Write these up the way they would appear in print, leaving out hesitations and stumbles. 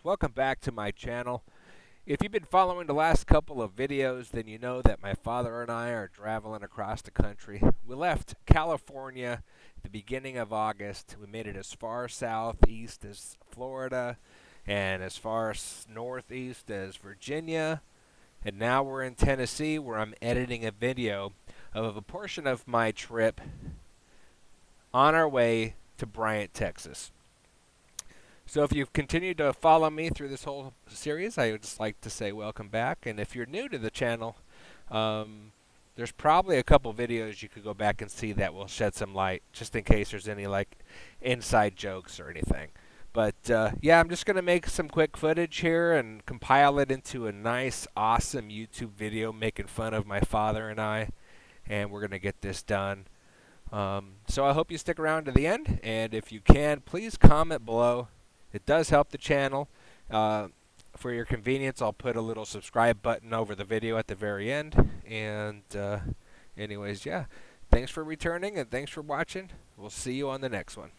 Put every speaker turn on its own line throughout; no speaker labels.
Welcome back to my channel. If you've been following the last couple of videos, then you know that my father and I are traveling across the country. We left California at the beginning of August. We made it as far southeast as Florida and as far northeast as Virginia. And now we're in Tennessee, where I'm editing a video of a portion of my trip on our way to Bryan, Texas. So if you've continued to follow me through this whole series, I would just like to say welcome back. And if you're new to the channel, there's probably a couple videos you could go back and see that will shed some light, just in case there's any like inside jokes or anything. But yeah, I'm just going to make some quick footage here and compile it into a nice, awesome YouTube video making fun of my father and I. And we're going to get this done. So I hope you stick around to the end. And if you can, please comment below. It does help the channel. For your convenience, I'll put a little subscribe button over the video at the very end. And anyways, yeah. Thanks for returning and thanks for watching. We'll see you on the next one.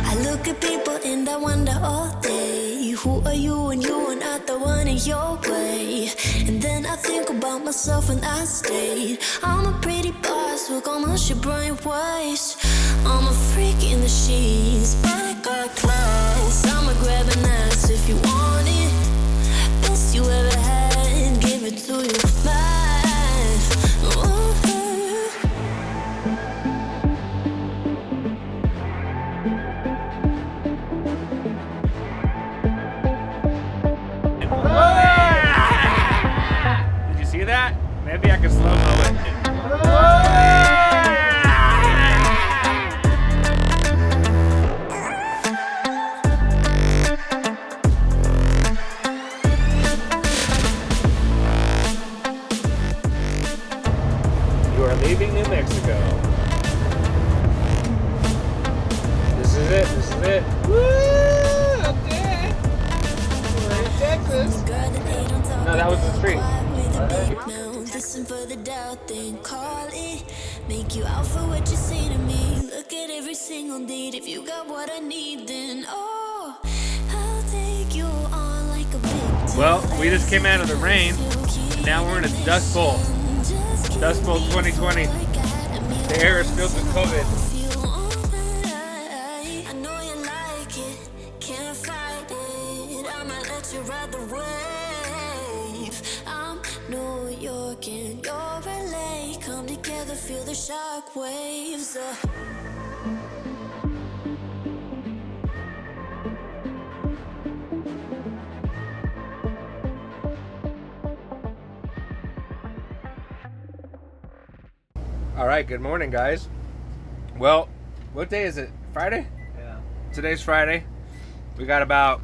I look at people and I wonder all day, who are you and you are not the one in your way. And then I think about myself and I state, I'm a pretty boss with almost your brain waves. I'm a freak in the sheets, but I got class. I'ma grab an ass if you want it. Best you ever had, give it to you back. Ooh.
Did you see that? Maybe I can slow-mo it. You are leaving New Mexico. This is it. This is it. Woo! Okay. We're in Texas. No, that was the street.
Listen for the doubt, then call it. Make you out for what you say to me. Look at every single date. If you got what I need, then oh, I'll take you on like a big.
Well, we just came out of the rain. Now we're in a Dust Bowl. Dust Bowl 2020. The air is filled with COVID.
I know you like it, can't fight it. I might let you ride the wave. I'm New York and you're LA. Come together, feel the shock waves.
All right, good morning, guys. Well, what day is it? Friday?
Yeah.
Today's Friday. We got about,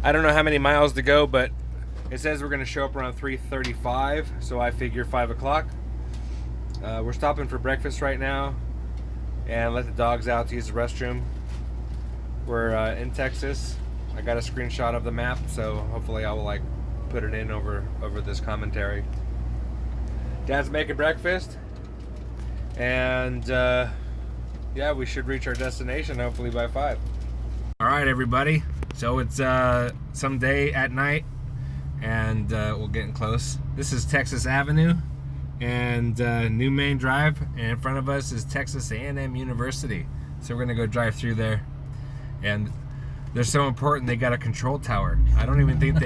I don't know how many miles to go, but it says we're going to show up around 3:35, so I figure 5 o'clock. We're stopping for breakfast right now and let the dogs out to use the restroom. We're in Texas. I got a screenshot of the map, so hopefully I will like put it in over this commentary. Dad's making breakfast, and yeah, we should reach our destination hopefully by 5. All right, everybody. So it's some day at night, and we're getting close. This is Texas Avenue and New Main Drive, and in front of us is Texas A&M University. So we're gonna go drive through there, and they're so important they got a control tower. I don't even think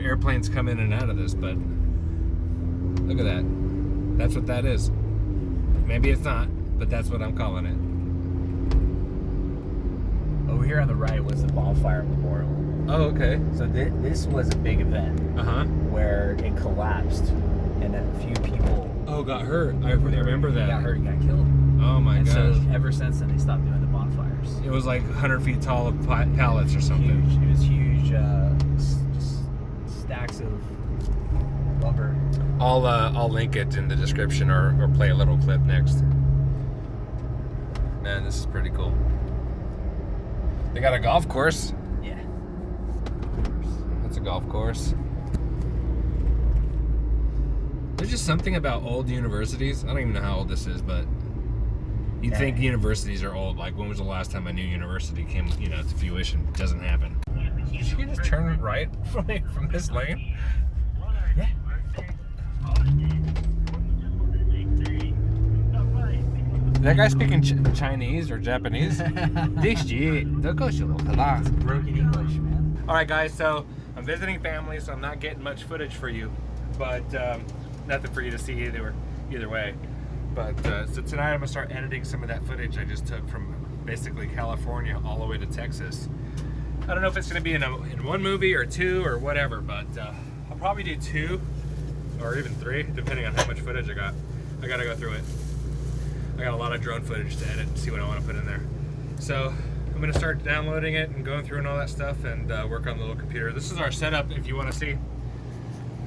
airplanes come in and out of this, but look at that. That's what that is. Maybe it's not, but that's what I'm calling it.
Over here on the right was the Bonfire Memorial.
Oh, okay.
So this was a big event where it collapsed and a few people
got hurt. I remember that.
got hurt and got killed.
Oh my gosh.
So ever since then they stopped doing the bonfires.
It was like 100 feet tall of pallets or something.
Huge. It was huge. Just stacks of lumber.
I'll link it in the description or play a little clip next. Man, this is pretty cool. They got a golf course.
Yeah.
That's a golf course. There's just something about old universities. I don't even know how old this is, but you'd think universities are old. Like, when was the last time a new university came, to fruition? It doesn't happen. You can just turn right from this lane.
Yeah.
That guy speaking Chinese or Japanese? This shit.
It's broken English, man.
All right, guys. So I'm visiting family, so I'm not getting much footage for you, but nothing for you to see either way. But so tonight I'm gonna start editing some of that footage I just took from basically California all the way to Texas. I don't know if it's gonna be in one movie or two or whatever, but I'll probably do 2 or even 3, depending on how much footage I got. I gotta go through it. I got a lot of drone footage to edit and see what I want to put in there. So I'm gonna start downloading it and going through and all that stuff and work on the little computer. This is our setup if you want to see.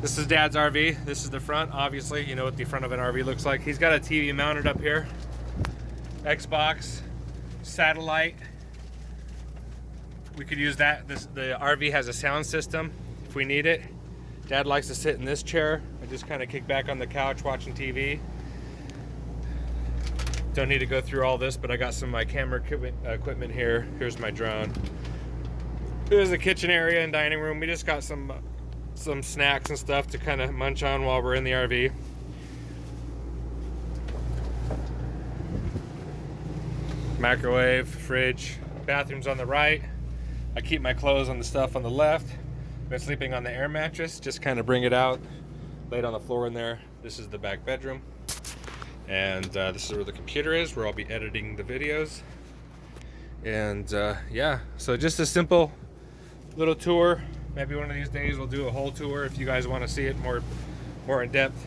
This is Dad's RV. This is the front. Obviously, you know what the front of an RV looks like. He's got a TV mounted up here. Xbox, satellite. We could use that. The RV has a sound system if we need it. Dad likes to sit in this chair. I just kind of kick back on the couch watching TV. Don't need to go through all this, but I got some of my camera equipment here. Here's my drone. Here's the kitchen area and dining room. We just got some snacks and stuff to kind of munch on while we're in the RV. Microwave, fridge, bathroom's on the right. I keep my clothes on the stuff on the left. Been sleeping on the air mattress, just kind of bring it out, lay it on the floor in there. This is the back bedroom. And this is where the computer is, where I'll be editing the videos. And yeah, so just a simple little tour. Maybe one of these days we'll do a whole tour if you guys want to see it more in depth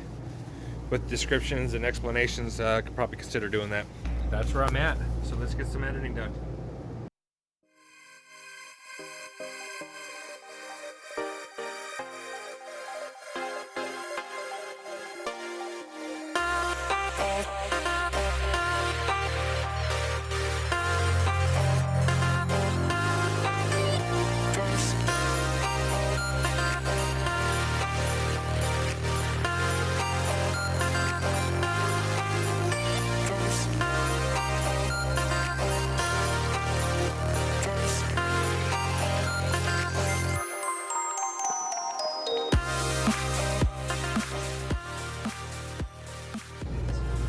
with descriptions and explanations. I could probably consider doing that. That's where I'm at. So let's get some editing done.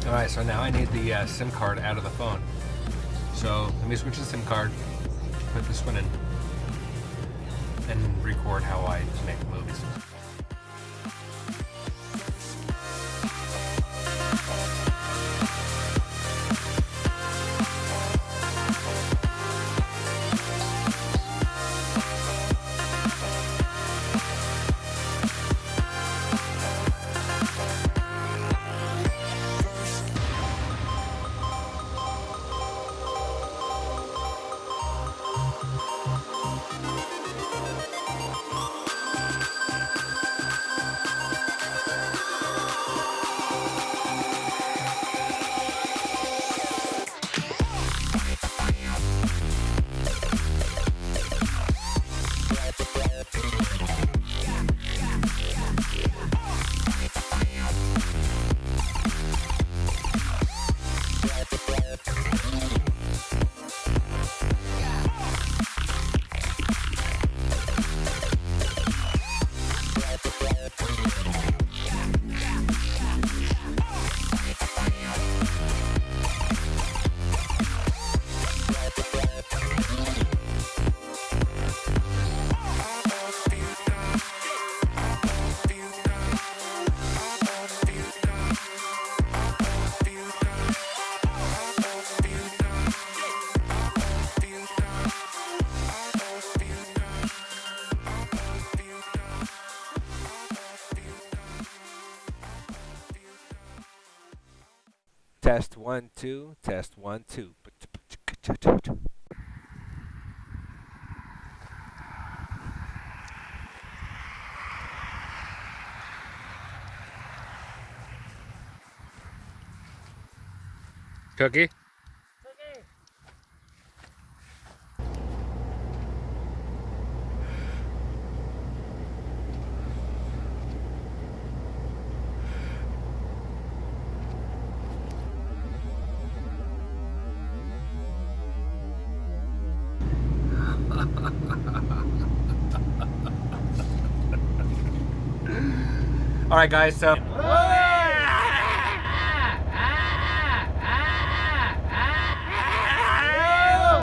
All right, so now I need the SIM card out of the phone. So let me switch the SIM card, put this one in, and record how I make movies. Test 1 2, test 1 2. Cookie?
All right, guys. So.